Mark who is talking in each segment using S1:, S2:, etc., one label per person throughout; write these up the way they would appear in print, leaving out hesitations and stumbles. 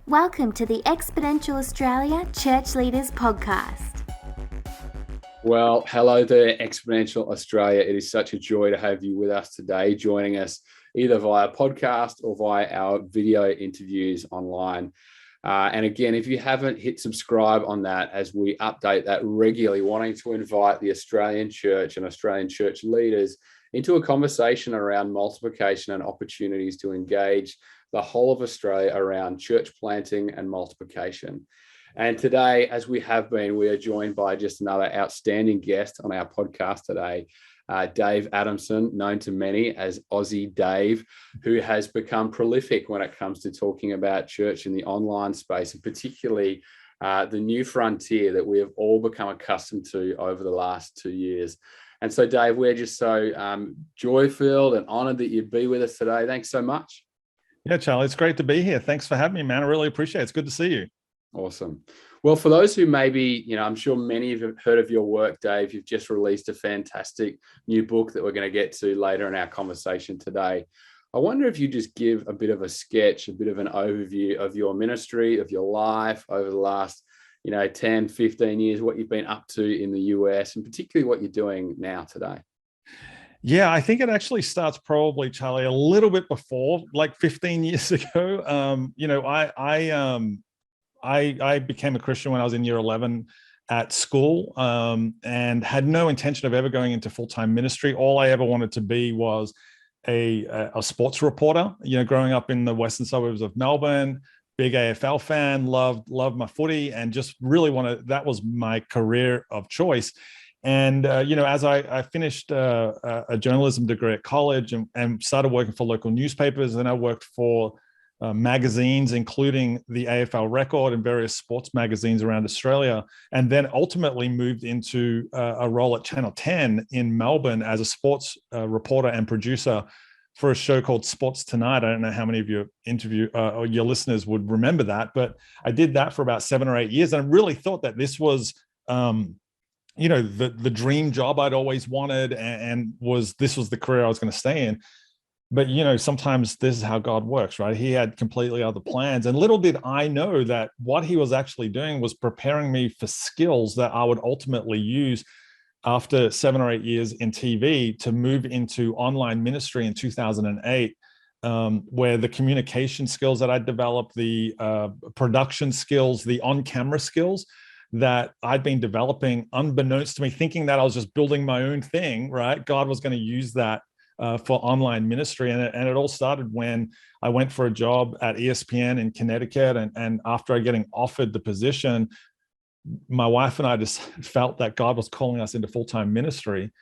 S1: Welcome to the Exponential Australia Church Leaders Podcast.
S2: Well, hello there, Exponential Australia. It is such a joy to have you with us today, joining us either via podcast or via our video interviews online. And again, if you haven't hit subscribe on that, as we update that regularly, wanting to invite the Australian church and Australian church leaders into a conversation around multiplication and opportunities to engage the whole of Australia around church planting and multiplication. And today, as we have been, we are joined by just another outstanding guest on our podcast today, Dave Adamson, known to many as Aussie Dave, who has become prolific when it comes to talking about church in the online space, and particularly the new frontier that we have all become accustomed to over the last 2 years. And so, Dave, we're just so joy-filled and honored that you'd be with us today. Thanks so much.
S3: Yeah, Charlie, it's great to be here. Thanks for having me, man. I really appreciate it. It's good to see you.
S2: Awesome. Well, for those who maybe, I'm sure many of you have heard of your work, Dave. You've just released a fantastic new book that we're going to get to later in our conversation today. I wonder if you just give a bit of a sketch, a bit of an overview of your ministry, of your life over the last, 10, 15 years, what you've been up to in the US, and particularly what you're doing now today.
S3: Yeah, I think it actually starts probably, Charlie, a little bit before, like 15 years ago. I became a Christian when I was in year 11 at school, and had no intention of ever going into full-time ministry. All I ever wanted to be was a sports reporter. Growing up in the western suburbs of Melbourne, big AFL fan, loved my footy, and just really that was my career of choice. And, as I finished a journalism degree at college and started working for local newspapers, and I worked for magazines, including the AFL Record and various sports magazines around Australia, and then ultimately moved into a role at Channel 10 in Melbourne as a sports reporter and producer for a show called Sports Tonight. I don't know how many of your or your listeners would remember that, but I did that for about 7 or 8 years. And I really thought that this was the dream job I'd always wanted, and this was the career I was going to stay in. But, sometimes this is how God works, right? He had completely other plans. And little did I know that what he was actually doing was preparing me for skills that I would ultimately use after 7 or 8 years in TV to move into online ministry in 2008, where the communication skills that I developed, the production skills, the on-camera skills that I'd been developing unbeknownst to me, thinking that I was just building my own thing, right? God was going to use that for online ministry. And it all started when I went for a job at ESPN in Connecticut. And after getting offered the position, my wife and I just felt that God was calling us into full-time ministry.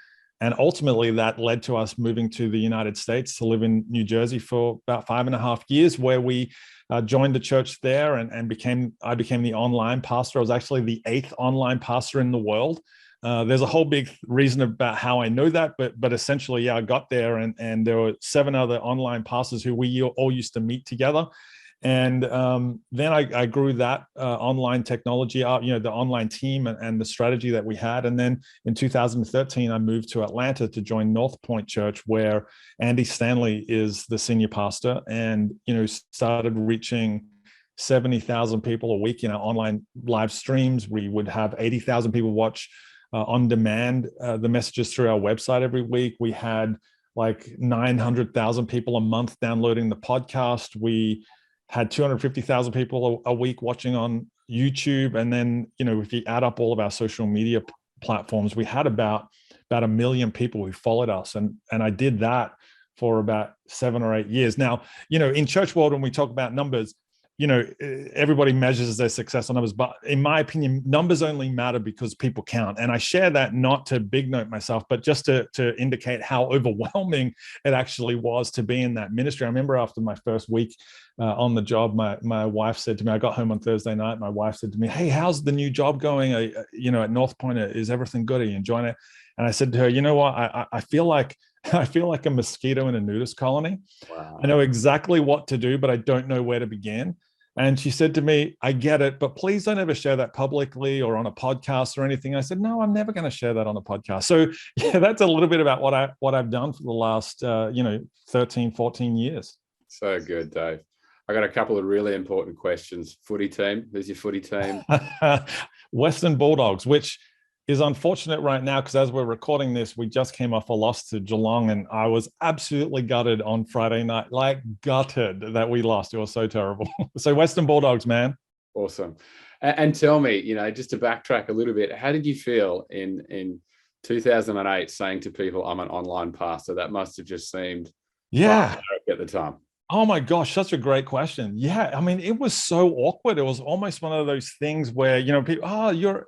S3: And ultimately that led to us moving to the United States to live in New Jersey for about 5.5 years, where we joined the church there and I became the online pastor. I was actually the 8th online pastor in the world. There's a whole big reason about how I know that, but essentially, I got there and there were 7 other online pastors who we all used to meet together. And then I grew that online technology up, the online team and the strategy that we had. And then in 2013, I moved to Atlanta to join Northpoint Church, where Andy Stanley is the senior pastor, and, started reaching 70,000 people a week in our online live streams. We would have 80,000 people watch on demand the messages through our website every week. We had like 900,000 people a month downloading the podcast. We had 250,000 people a week watching on YouTube. And then, if you add up all of our social media platforms, we had about 1 million people who followed us. And I did that for about 7 or 8 years. Now, in church world, when we talk about numbers, everybody measures their success on numbers, but in my opinion, numbers only matter because people count. And I share that not to big note myself, but just to indicate how overwhelming it actually was to be in that ministry. I remember after my first week on the job, my wife said to me, I got home on Thursday night. My wife said to me, "Hey, how's the new job going? At Northpoint, is everything good? Are you enjoying it?" And I said to her, "You know what? I feel like a mosquito in a nudist colony. Wow. I know exactly what to do, but I don't know where to begin." And she said to me, "I get it, but please don't ever share that publicly or on a podcast or anything." I said, "No, I'm never going to share that on a podcast." So yeah, that's a little bit about what I've done for the last 13, 14 years.
S2: So good, Dave. I got a couple of really important questions. Footy team, who's your footy team?
S3: Western Bulldogs, which is unfortunate right now because as we're recording this, we just came off a loss to Geelong, and I was absolutely gutted on Friday night, like gutted that we lost. It was so terrible. So Western Bulldogs, man.
S2: Awesome. And tell me, just to backtrack a little bit, how did you feel in 2008 saying to people, I'm an online pastor? That must have just seemed
S3: barbaric
S2: at the time.
S3: Oh my gosh, such a great question. Yeah, I mean, it was so awkward. It was almost one of those things where, people,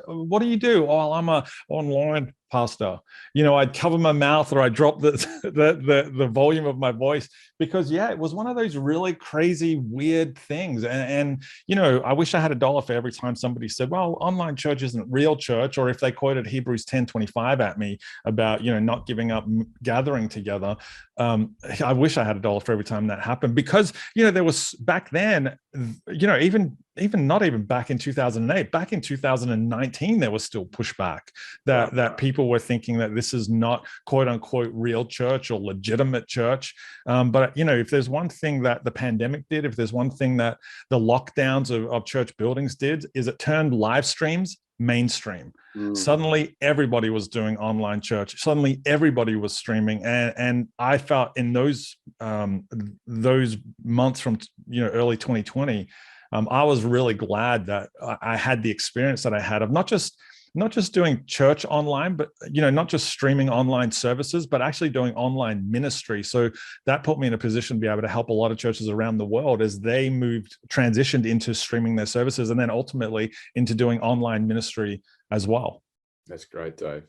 S3: what do you do? Oh, I'm a online pastor. I'd cover my mouth or I'd drop the volume of my voice because, it was one of those really crazy, weird things. And I wish I had $1 for every time somebody said, well, online church isn't real church, or if they quoted Hebrews 10:25 at me about, not giving up gathering together. I wish I had $1 for every time that happened because, there was back then, even not even back in 2008, back in 2019, there was still pushback that people were thinking that this is not quote unquote real church or legitimate church. But if there's one thing that the pandemic did, if there's one thing that the lockdowns of church buildings did, is it turned live streams mainstream. Suddenly everybody was doing online church. Suddenly everybody was streaming. And I felt in those months from, early 2020, I was really glad that I had the experience that I had of not just doing church online, but, not just streaming online services, but actually doing online ministry. So that put me in a position to be able to help a lot of churches around the world as they transitioned into streaming their services and then ultimately into doing online ministry as well.
S2: That's great, Dave.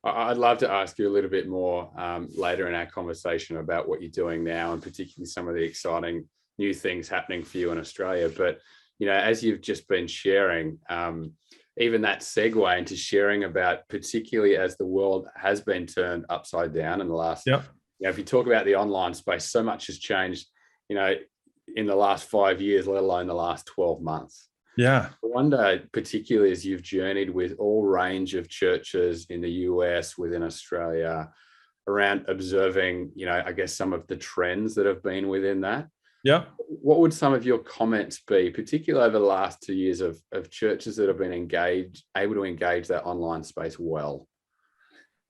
S2: I'd love to ask you a little bit more later in our conversation about what you're doing now and particularly some of the exciting new things happening for you in Australia. But, as you've just been sharing, even that segue into sharing about, particularly as the world has been turned upside down in the last, if you talk about the online space, so much has changed, in the last 5 years, let alone the last 12 months.
S3: Yeah.
S2: I wonder, particularly as you've journeyed with all range of churches in the US, within Australia, around observing, I guess some of the trends that have been within that.
S3: Yeah.
S2: What would some of your comments be, particularly over the last 2 years of churches that have been able to engage that online space well?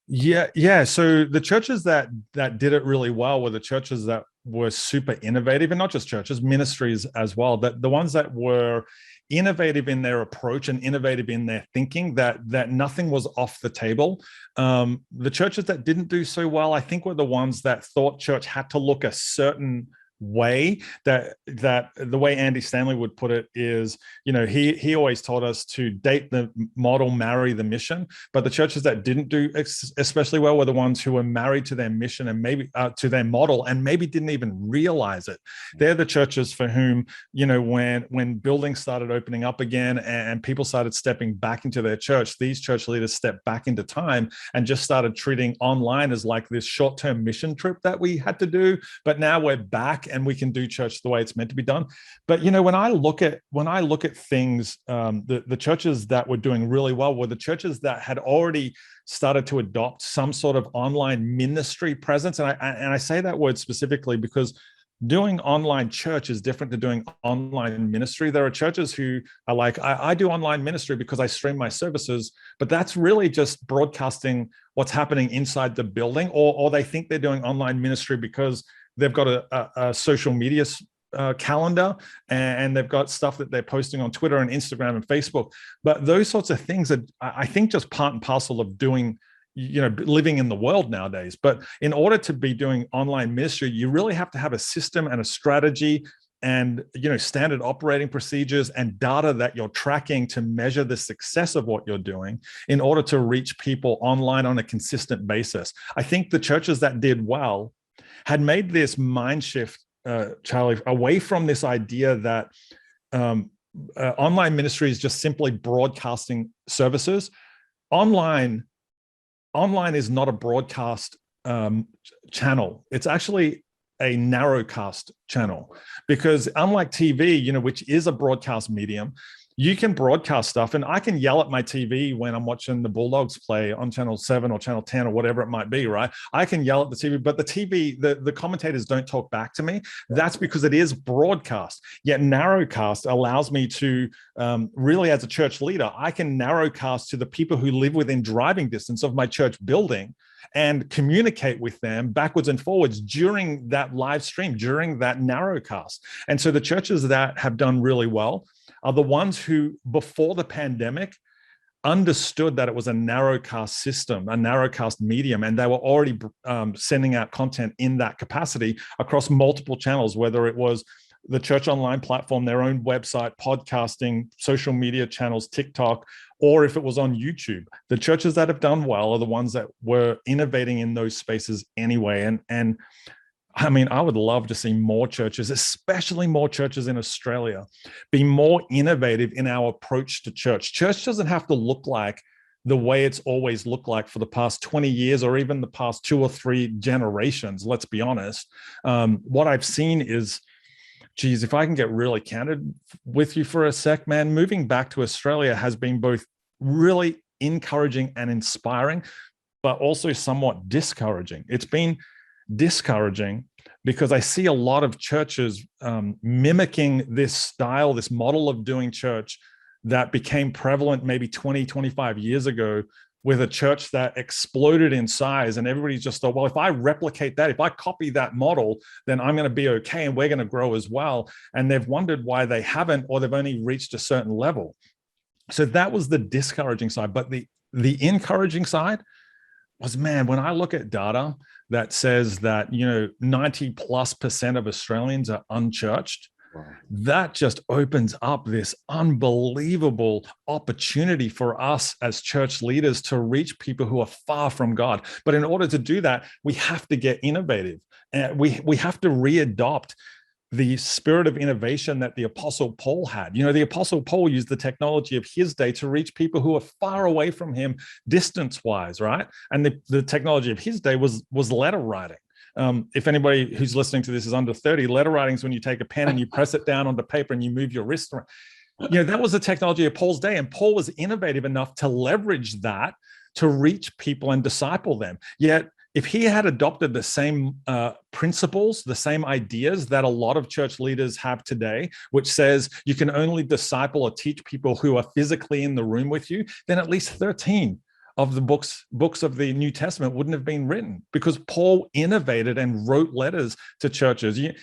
S3: Yeah. So the churches that did it really well were the churches that were super innovative, and not just churches, ministries as well. That the ones that were innovative in their approach and innovative in their thinking, that nothing was off the table. The churches that didn't do so well, I think, were the ones that thought church had to look a certain way. That the way Andy Stanley would put it is, he always told us to date the model, marry the mission. But the churches that didn't do especially well were the ones who were married to their mission and maybe to their model and maybe didn't even realize it. They're the churches for whom, when buildings started opening up again and people started stepping back into their church, these church leaders stepped back into time and just started treating online as like this short-term mission trip that we had to do. But now we're back and we can do church the way it's meant to be done. But when I look at things, the churches that were doing really well were the churches that had already started to adopt some sort of online ministry presence. And I say that word specifically because doing online church is different to doing online ministry. There are churches who are like, I do online ministry because I stream my services, but that's really just broadcasting what's happening inside the building, or they think they're doing online ministry because they've got a social media calendar and they've got stuff that they're posting on Twitter and Instagram and Facebook. But those sorts of things are, I think, just part and parcel of doing, living in the world nowadays. But in order to be doing online ministry, you really have to have a system and a strategy and, standard operating procedures and data that you're tracking to measure the success of what you're doing in order to reach people online on a consistent basis. I think the churches that did well had made this mind shift, Charlie, away from this idea that online ministry is just simply broadcasting services. Online is not a broadcast channel. It's actually a narrowcast channel, because unlike TV, which is a broadcast medium, You can broadcast stuff, and I can yell at my TV when I'm watching the Bulldogs play on channel 7 or channel 10 or whatever it might be, right? I can yell at the TV, but the commentators don't talk back to me. That's because it is broadcast. Yet narrowcast allows me to really, as a church leader, I can narrowcast to the people who live within driving distance of my church building and communicate with them backwards and forwards during that live stream, during that narrowcast. And so the churches that have done really well are the ones who, before the pandemic, understood that it was a narrowcast system, a narrowcast medium, and they were already sending out content in that capacity across multiple channels, whether it was the church online platform, their own website, podcasting, social media channels, TikTok, or if it was on YouTube. The churches that have done well are the ones that were innovating in those spaces anyway. And I mean, I would love to see more churches, especially more churches in Australia, be more innovative in our approach to church. Church doesn't have to look like the way it's always looked like for the past 20 years or even the past 2 or 3 generations, let's be honest. What I've seen is, geez, if I can get really candid with you for a sec, man, moving back to Australia has been both really encouraging and inspiring, but also somewhat discouraging. It's been discouraging because I see a lot of churches mimicking this style, this model of doing church that became prevalent maybe 20, 25 years ago, with a church that exploded in size, and everybody just thought, well, if I replicate that, if I copy that model, then I'm going to be okay and we're going to grow as well. And they've wondered why they haven't, or they've only reached a certain level. So that was the discouraging side. But the encouraging side was, man, when I look at data that says that, 90+% of Australians are unchurched, that just opens up this unbelievable opportunity for us as church leaders to reach people who are far from God. But in order to do that, we have to get innovative, and we have to readopt the spirit of innovation that the Apostle Paul had. The Apostle Paul used the technology of his day to reach people who are far away from him distance-wise, right? And the technology of his day was letter writing. If anybody who's listening to this is under 30, letter writing is when you take a pen and you press it down onto paper and you move your wrist around. That was the technology of Paul's day, and Paul was innovative enough to leverage that to reach people and disciple them. Yet, if he had adopted the same principles, the same ideas that a lot of church leaders have today, which says you can only disciple or teach people who are physically in the room with you, then at least 13 of the books of the New Testament wouldn't have been written, because Paul innovated and wrote letters to churches. You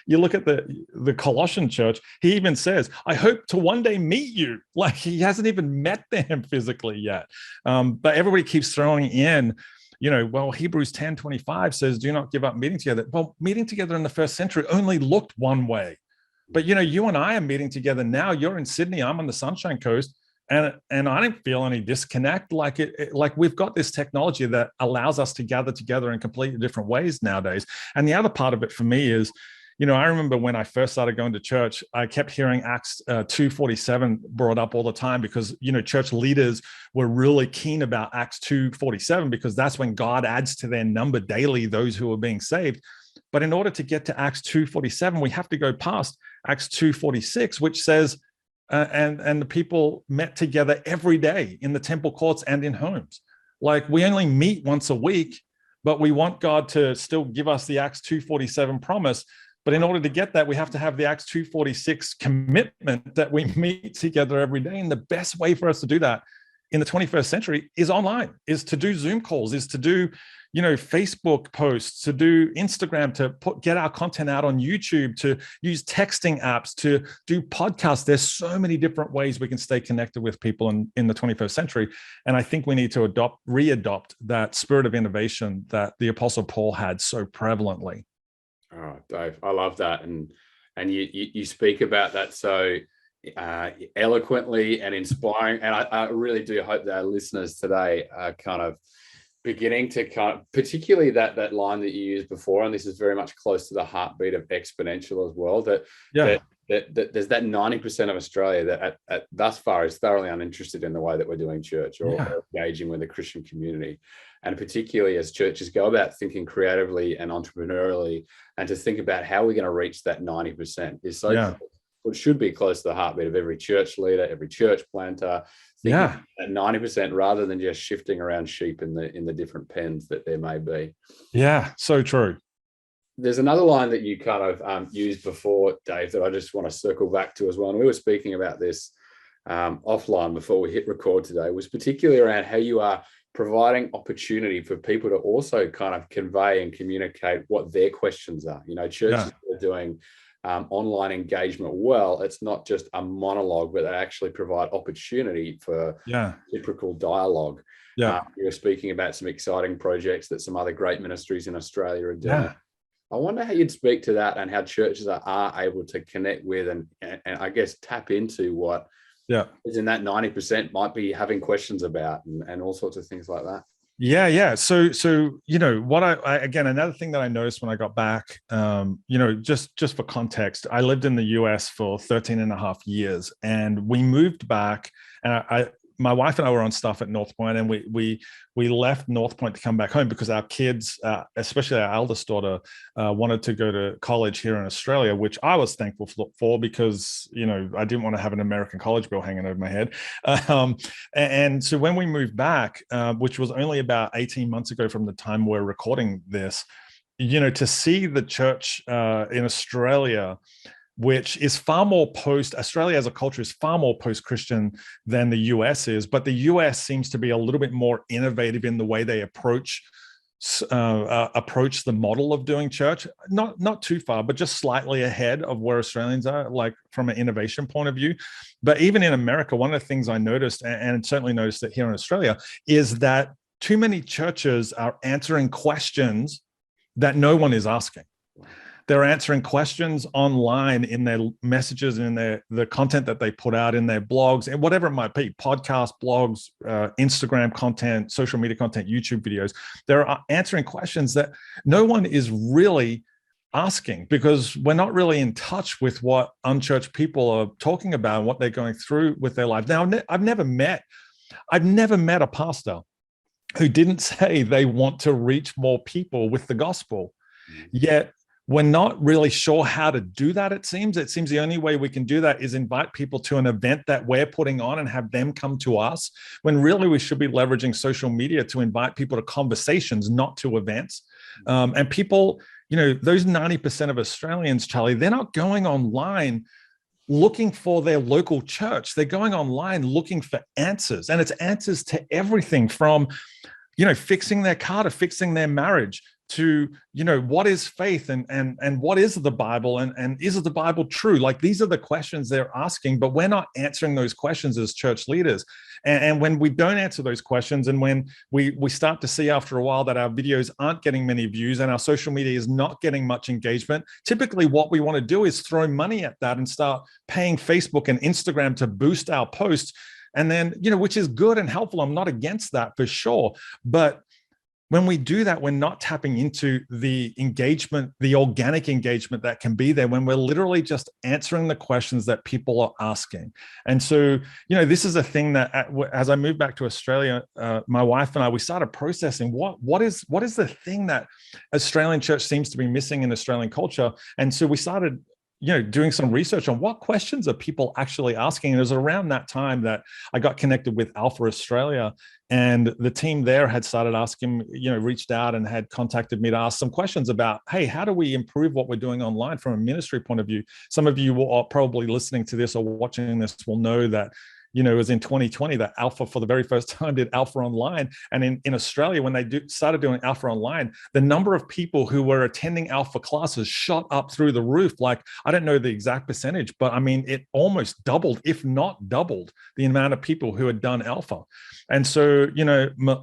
S3: look at the Colossian church, he even says, I hope to one day meet you. Like, he hasn't even met them physically yet. But everybody keeps throwing in, well, Hebrews 10:25 says, do not give up meeting together. Well, meeting together in the first century only looked one way. But, you and I are meeting together now. You're in Sydney, I'm on the Sunshine Coast. And I don't feel any disconnect. Like we've got this technology that allows us to gather together in completely different ways nowadays. And the other part of it for me is, I remember when I first started going to church, I kept hearing Acts 2:47 brought up all the time, because, church leaders were really keen about Acts 2:47, because that's when God adds to their number daily those who are being saved. But in order to get to Acts 2:47, we have to go past Acts 2:46, which says, and the people met together every day in the temple courts and in homes. Like, we only meet once a week, but we want God to still give us the Acts 2:47 promise. But in order to get that, we have to have the Acts 2:46 commitment that we meet together every day. And the best way for us to do that in the 21st century is online, is to do Zoom calls, is to do, Facebook posts, to do Instagram, to get our content out on YouTube, to use texting apps, to do podcasts. There's so many different ways we can stay connected with people in the 21st century. And I think we need to readopt that spirit of innovation that the Apostle Paul had so prevalently.
S2: Oh, Dave, I love that. And you speak about that so eloquently and inspiring. And I really do hope that our listeners today are kind of beginning to particularly that line that you used before, and this is very much close to the heartbeat of Exponential as well, that there's that 90% of Australia that at thus far is thoroughly uninterested in the way that we're doing church or engaging with the Christian community. And particularly as churches go about thinking creatively and entrepreneurially, and to think about how we're going to reach that 90% is so cool. what should be close to the heartbeat of every church leader, every church planter, thinking at 90% rather than just shifting around sheep in the different pens that there may be.
S3: Yeah, so true.
S2: There's another line that you kind of used before, Dave, that I just want to circle back to as well. And we were speaking about this offline before we hit record today, was particularly around how you are providing opportunity for people to also kind of convey and communicate what their questions are. Churches are doing online engagement well. It's not just a monologue, but they actually provide opportunity for typical dialogue. You were speaking about some exciting projects that some other great ministries in Australia are doing. I wonder how you'd speak to that and how churches are able to connect with and I guess tap into what is in that 90% might be having questions about and all sorts of things like that.
S3: Yeah. So what I again, another thing that I noticed when I got back, just for context, I lived in the US for 13 and a half years, and we moved back, and my wife and I were on staff at Northpoint, and we left Northpoint to come back home because our kids, especially our eldest daughter, wanted to go to college here in Australia, which I was thankful for because, I didn't want to have an American college bill hanging over my head. And so when we moved back, which was only about 18 months ago from the time we're recording this, to see the church in Australia, which is far more Australia as a culture is far more post-Christian than the US is, but the US seems to be a little bit more innovative in the way they approach the model of doing church, not too far, but just slightly ahead of where Australians are, like from an innovation point of view. But even in America, one of the things I noticed, and certainly noticed it here in Australia, is that too many churches are answering questions that no one is asking. They're answering questions online in their messages, in the content that they put out in their blogs, and whatever it might be, podcasts, blogs, Instagram content, social media content, YouTube videos. They're answering questions that no one is really asking because we're not really in touch with what unchurched people are talking about and what they're going through with their lives. Now, I've never met a pastor who didn't say they want to reach more people with the gospel, yet we're not really sure how to do that. It seems the only way we can do that is invite people to an event that we're putting on and have them come to us, when really we should be leveraging social media to invite people to conversations, not to events. And people, those 90% of Australians, Charlie, they're not going online looking for their local church. They're going online looking for answers, and it's answers to everything from, fixing their car to fixing their marriage, to, what is faith and what is the Bible and is the Bible true? Like, these are the questions they're asking, but we're not answering those questions as church leaders. And when we don't answer those questions, and when we start to see after a while that our videos aren't getting many views and our social media is not getting much engagement, typically what we want to do is throw money at that and start paying Facebook and Instagram to boost our posts. And then, which is good and helpful. I'm not against that for sure. But when we do that, we're not tapping into the engagement, the organic engagement that can be there when we're literally just answering the questions that people are asking. And so, this is a thing that as I moved back to Australia, my wife and I, we started processing what is the thing that Australian church seems to be missing in Australian culture. And so we started doing some research on what questions are people actually asking. And it was around that time that I got connected with Alpha Australia, and the team there had started asking, reached out and had contacted me to ask some questions about, hey, how do we improve what we're doing online from a ministry point of view? Some of you are probably listening to this or watching this will know that it was in 2020 that Alpha for the very first time did Alpha Online. And in Australia, when they started doing Alpha Online, the number of people who were attending Alpha classes shot up through the roof. Like, I don't know the exact percentage, but I mean, it almost doubled, if not doubled, the amount of people who had done Alpha. And so,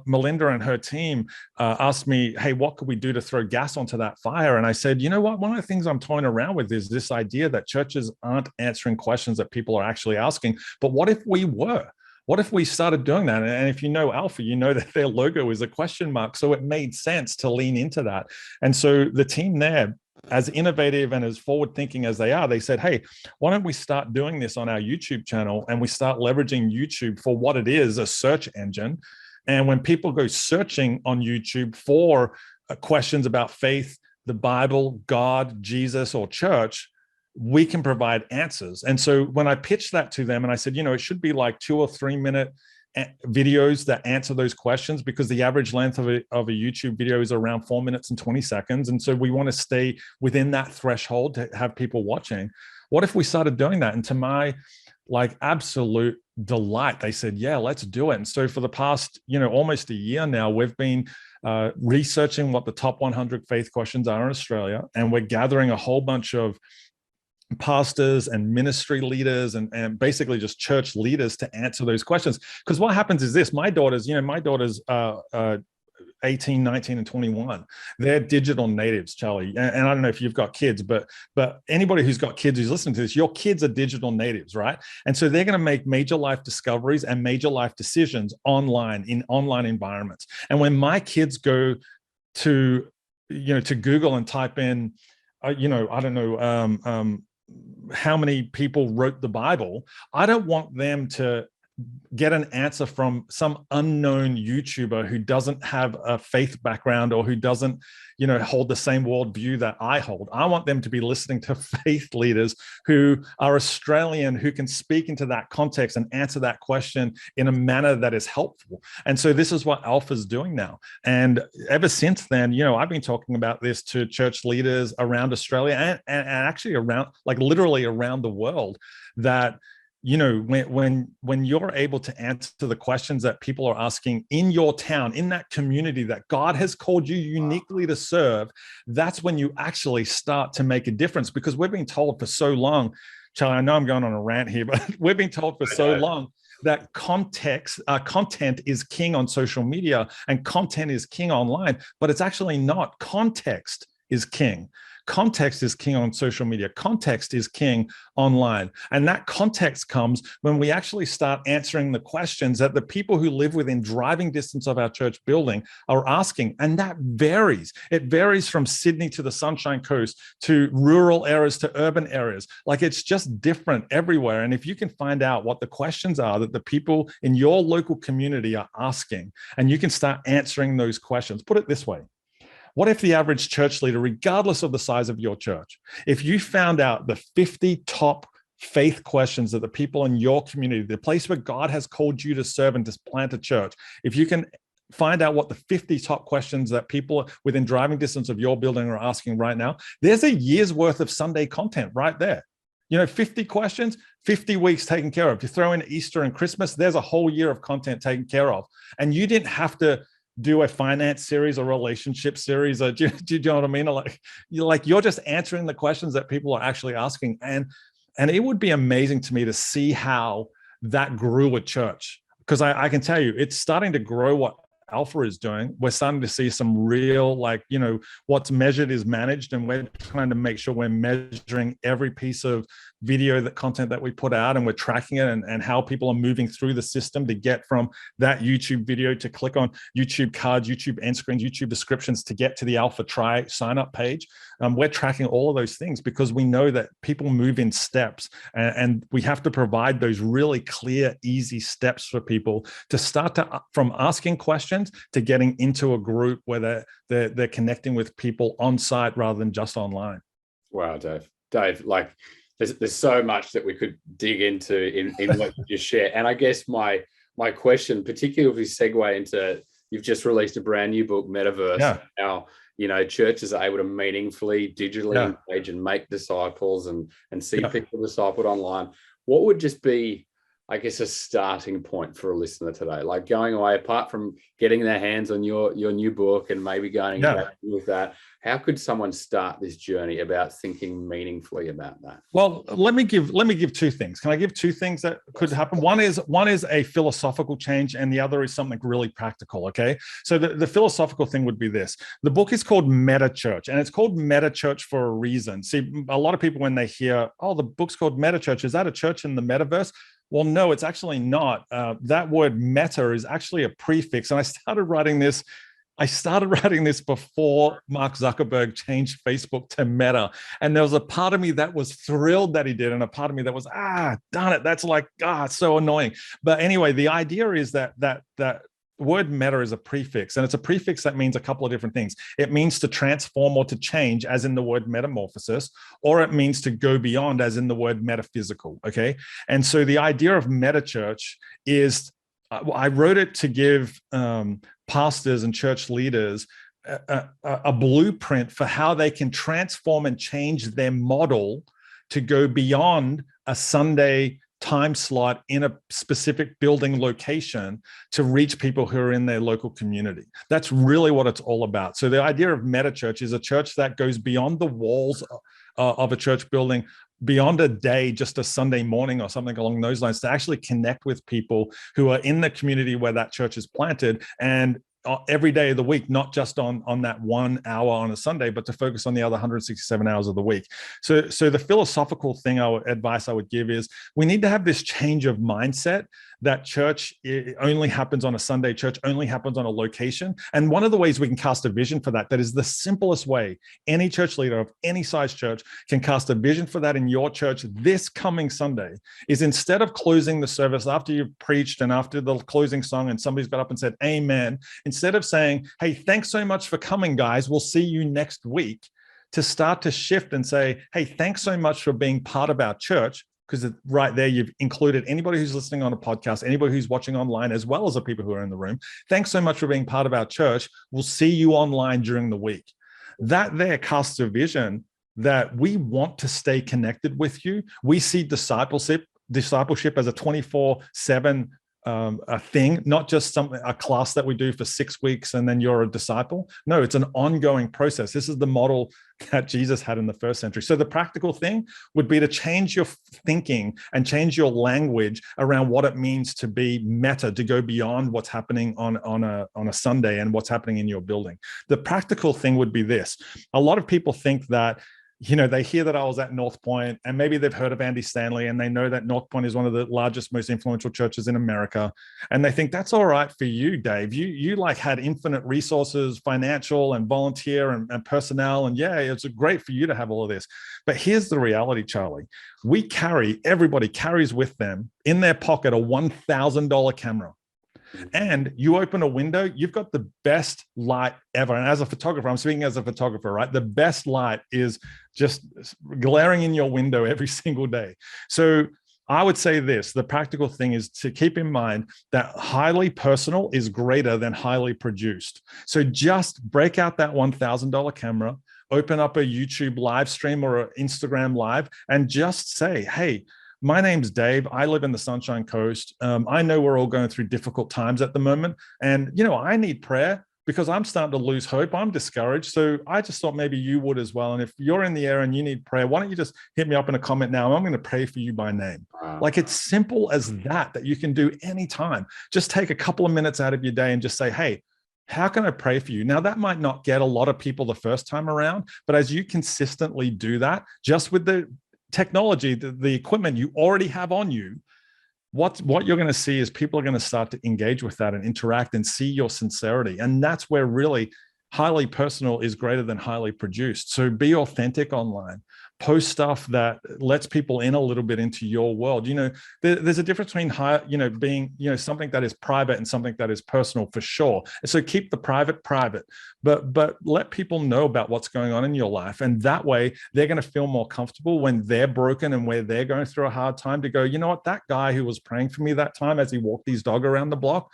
S3: Melinda and her team asked me, hey, what could we do to throw gas onto that fire? And I said, you know what? One of the things I'm toying around with is this idea that churches aren't answering questions that people are actually asking. But what if we were? What if we started doing that? And if you know Alpha, you know that their logo is a question mark. So it made sense to lean into that. And so the team there, as innovative and as forward thinking as they are, they said, hey, why don't we start doing this on our YouTube channel? And we start leveraging YouTube for what it is, a search engine. And when people go searching on YouTube for questions about faith, the Bible, God, Jesus, or church, we can provide answers. And so when I pitched that to them and I said, it should be like 2 or 3 minute videos that answer those questions, because the average length of a YouTube video is around 4 minutes and 20 seconds. And so we want to stay within that threshold to have people watching. What if we started doing that? And to my absolute delight, they said, yeah, let's do it. And so for the past, almost a year now, we've been researching what the top 100 faith questions are in Australia. And we're gathering a whole bunch of pastors and ministry leaders and basically just church leaders to answer those questions. Because what happens is this: my daughters 18, 19, and 21. They're digital natives, Charlie. And I don't know if you've got kids, but anybody who's got kids who's listening to this, your kids are digital natives, right? And so they're going to make major life discoveries and major life decisions online, in online environments. And when my kids go to Google and type in, I don't know, how many people wrote the Bible, I don't want them to get an answer from some unknown YouTuber who doesn't have a faith background or who doesn't, hold the same worldview that I hold. I want them to be listening to faith leaders who are Australian, who can speak into that context and answer that question in a manner that is helpful. And so this is what Alpha's doing now. And ever since then, I've been talking about this to church leaders around Australia and actually around, literally around the world, that when you're able to answer the questions that people are asking in your town, in that community that God has called you uniquely to serve, that's when you actually start to make a difference. Because we've been told for so long, Charlie, I know I'm going on a rant here, but we've been told for so long that content is king on social media and content is king online, but it's actually not. Context is king. Context is king on social media. Context is king online. And that context comes when we actually start answering the questions that the people who live within driving distance of our church building are asking. And that varies. It varies from Sydney to the Sunshine Coast to rural areas to urban areas. It's just different everywhere. And if you can find out what the questions are that the people in your local community are asking, and you can start answering those questions. Put it this way: what if the average church leader, regardless of the size of your church, if you found out the 50 top faith questions that the people in your community, the place where God has called you to serve and to plant a church, if you can find out what the 50 top questions that people within driving distance of your building are asking right now, there's a year's worth of Sunday content right there. 50 questions, 50 weeks taken care of. If you throw in Easter and Christmas, there's a whole year of content taken care of. And you didn't have to do a finance series or relationship series, or do you know what I mean? You're just answering the questions that people are actually asking. And it would be amazing to me to see how that grew a church, because I can tell you it's starting to grow what Alpha is doing. We're starting to see some real, what's measured is managed, and we're trying to make sure we're measuring every piece of video, that content that we put out, and we're tracking it and how people are moving through the system to get from that YouTube video to click on YouTube cards, YouTube end screens, YouTube descriptions to get to the Alpha Try sign up page. We're tracking all of those things because we know that people move in steps, and we have to provide those really clear, easy steps for people to start from asking questions to getting into a group where they're connecting with people on site rather than just online.
S2: Wow, Dave, there's so much that we could dig into in what you just shared. And I guess my question, particularly if we segue into, you've just released a brand new book, Metaverse.
S3: Yeah.
S2: Now, churches are able to meaningfully digitally engage and make disciples and see people discipled online. What would just be, I guess, a starting point for a listener today? Going away, apart from getting their hands on your new book and maybe going with that, how could someone start this journey about thinking meaningfully about that?
S3: Well, let me give 2 things. Can I give 2 things that could happen? One is a philosophical change, and the other is something really practical. Okay. So the philosophical thing would be this. The book is called MetaChurch, and it's called MetaChurch for a reason. See, a lot of people, when they hear, oh, the book's called MetaChurch, is that a church in the metaverse? Well, no, it's actually not. That word meta is actually a prefix. And I started writing this before Mark Zuckerberg changed Facebook to Meta. And there was a part of me that was thrilled that he did, and a part of me that was, darn it, that's so annoying. But anyway, the idea is that word meta is a prefix, and it's a prefix that means a couple of different things. It means to transform or to change, as in the word metamorphosis, or it means to go beyond, as in the word metaphysical, okay? And so the idea of MetaChurch is, I wrote it to give pastors and church leaders a blueprint for how they can transform and change their model to go beyond a Sunday time slot in a specific building location to reach people who are in their local community. That's really what it's all about. So the idea of MetaChurch is a church that goes beyond the walls of a church building, beyond a day, just a Sunday morning or something along those lines, to actually connect with people who are in the community where that church is planted, and every day of the week, not just on that 1 hour on a Sunday, but to focus on the other 167 hours of the week. So the philosophical advice I would give is, we need to have this change of mindset that church only happens on a Sunday, church only happens on a location. And one of the ways we can cast a vision for that is the simplest way any church leader of any size church can cast a vision for that in your church this coming Sunday, is instead of closing the service after you've preached and after the closing song and somebody's got up and said amen, instead of saying, hey, thanks so much for coming, guys, we'll see you next week, to start to shift and say, hey, thanks so much for being part of our church. Because right there, you've included anybody who's listening on a podcast, anybody who's watching online, as well as the people who are in the room. Thanks so much for being part of our church. We'll see you online during the week. That there casts a vision that we want to stay connected with you. We see discipleship as a 24/7 a thing, not just a class that we do for 6 weeks and then you're a disciple. No, it's an ongoing process. This is the model that Jesus had in the first century. So the practical thing would be to change your thinking and change your language around what it means to be meta, to go beyond what's happening on a Sunday and what's happening in your building. The practical thing would be this. A lot of people think that, they hear that I was at Northpoint, and maybe they've heard of Andy Stanley, and they know that Northpoint is one of the largest, most influential churches in America. And they think that's all right for you, Dave. You like had infinite resources, financial and volunteer and personnel. And yeah, it's great for you to have all of this. But here's the reality, Charlie. Everybody carries with them in their pocket a $1,000 camera. And you open a window, you've got the best light ever. And as a photographer, I'm speaking as a photographer, right? The best light is just glaring in your window every single day. So I would say this, the practical thing is to keep in mind that highly personal is greater than highly produced. So just break out that $1,000 camera, open up a YouTube live stream or an Instagram live, and just say, hey, my name's Dave. I live in the Sunshine Coast. I know we're all going through difficult times at the moment. And, I need prayer because I'm starting to lose hope. I'm discouraged. So I just thought maybe you would as well. And if you're in the area and you need prayer, why don't you just hit me up in a comment now? I'm going to pray for you by name. Wow. Like, it's simple as that you can do anytime. Just take a couple of minutes out of your day and just say, hey, how can I pray for you? Now, that might not get a lot of people the first time around, but as you consistently do that, just with the technology, the equipment you already have on you, what you're going to see is people are going to start to engage with that and interact and see your sincerity. And that's where really highly personal is greater than highly produced. So be authentic online. Post stuff that lets people in a little bit into your world. There's a difference between being, something that is private and something that is personal, for sure. So keep the private, but let people know about what's going on in your life. And that way they're going to feel more comfortable when they're broken and where they're going through a hard time to go, you know what, that guy who was praying for me that time as he walked his dog around the block,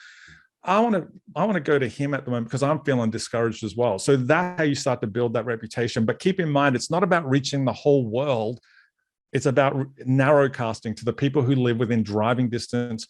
S3: I want to go to him at the moment because I'm feeling discouraged as well. So that's how you start to build that reputation. But keep in mind, it's not about reaching the whole world. It's about narrow casting to the people who live within driving distance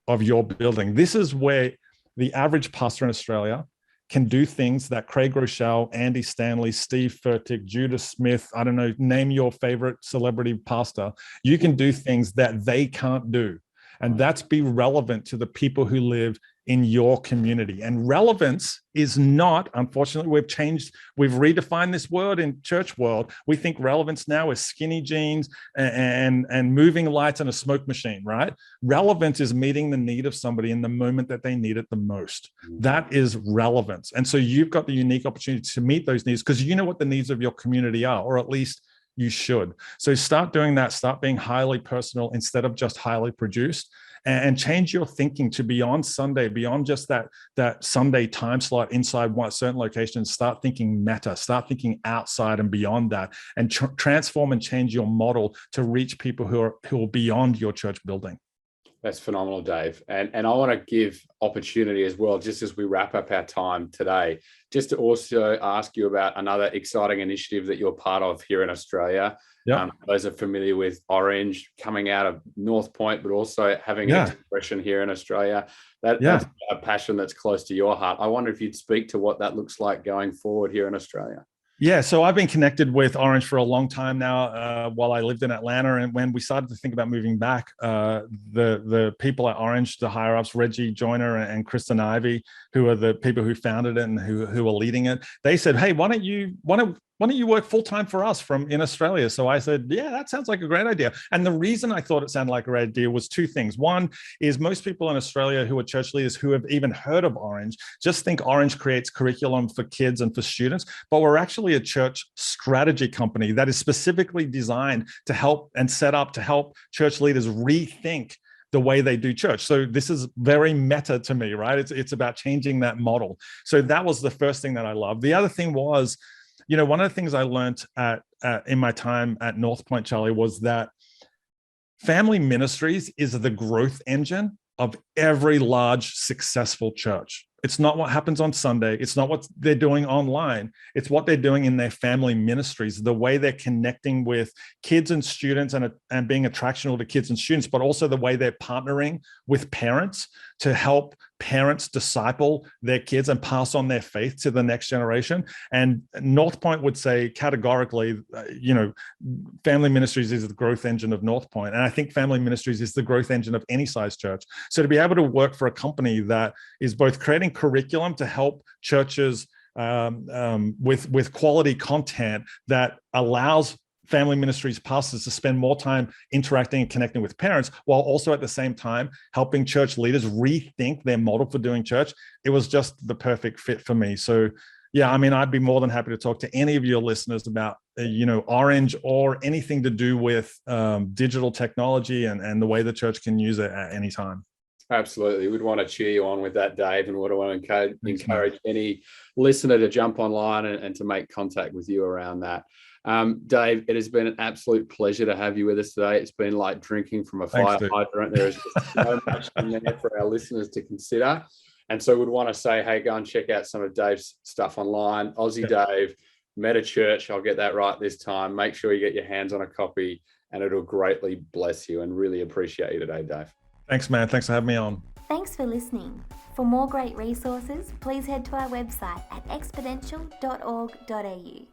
S3: of your building. This is where the average pastor in Australia can do things that Craig Rochelle, Andy Stanley, Steve Furtick, Judah Smith, I don't know, name your favorite celebrity pastor. You can do things that they can't do. And that's be relevant to the people who live in your community. And relevance is not, unfortunately, we've redefined this word in church world. We think relevance now is skinny jeans and moving lights and a smoke machine, right? Relevance is meeting the need of somebody in the moment that they need it the most. That is relevance. And so you've got the unique opportunity to meet those needs because you know what the needs of your community are, or at least you should. So start doing that. Start being highly personal instead of just highly produced, and change your thinking to beyond Sunday, beyond just that Sunday time slot inside one certain location. Start thinking meta, start thinking outside and beyond that, and transform and change your model to reach people who are beyond your church building.
S2: That's phenomenal, Dave. And I want to give opportunity as well, just as we wrap up our time today, just to also ask you about another exciting initiative that you're part of here in Australia.
S3: Yep.
S2: Those are familiar with Orange coming out of Northpoint, but also having an expression here in Australia. That's a passion that's close to your heart. I wonder if you'd speak to what that looks like going forward here in Australia.
S3: Yeah, so I've been connected with Orange for a long time now, while I lived in Atlanta. And when we started to think about moving back, the people at Orange, the higher ups, Reggie Joyner and Kristen Ivey, who are the people who founded it and who are leading it, they said, hey, why don't you work full time for us in Australia? So I said, yeah, that sounds like a great idea. And the reason I thought it sounded like a great idea was two things. One is most people in Australia who are church leaders who have even heard of Orange just think Orange creates curriculum for kids and for students, but we're actually a church strategy company that is specifically designed to help and set up to help church leaders rethink the way they do church. So this is very meta to me, right? It's about changing that model. So that was the first thing that I loved. The other thing was, one of the things I learned in my time at Northpoint, Charlie, was that family ministries is the growth engine of every large, successful church. It's not what happens on Sunday. It's not what they're doing online. It's what they're doing in their family ministries, the way they're connecting with kids and students and being attractional to kids and students, but also the way they're partnering with parents to help parents disciple their kids and pass on their faith to the next generation. And Northpoint would say categorically, family ministries is the growth engine of Northpoint. And I think family ministries is the growth engine of any size church. So to be able to work for a company that is both creating curriculum to help churches with quality content that allows family ministries pastors to spend more time interacting and connecting with parents, while also at the same time helping church leaders rethink their model for doing church, it was just the perfect fit for me. So yeah, I'd be more than happy to talk to any of your listeners about Orange or anything to do with digital technology and the way the church can use it at any time.
S2: Absolutely. We'd want to cheer you on with that, Dave, and would want to encourage any listener to jump online and to make contact with you around that. Dave, it has been an absolute pleasure to have you with us today. It's been like drinking from a fire hydrant. There is so much in there for our listeners to consider. And so we'd want to say, hey, go and check out some of Dave's stuff online. Aussie Dave, MetaChurch, I'll get that right this time. Make sure you get your hands on a copy and it'll greatly bless you, and really appreciate you today, Dave.
S3: Thanks, man. Thanks for having me on.
S1: Thanks for listening. For more great resources, please head to our website at exponential.org.au.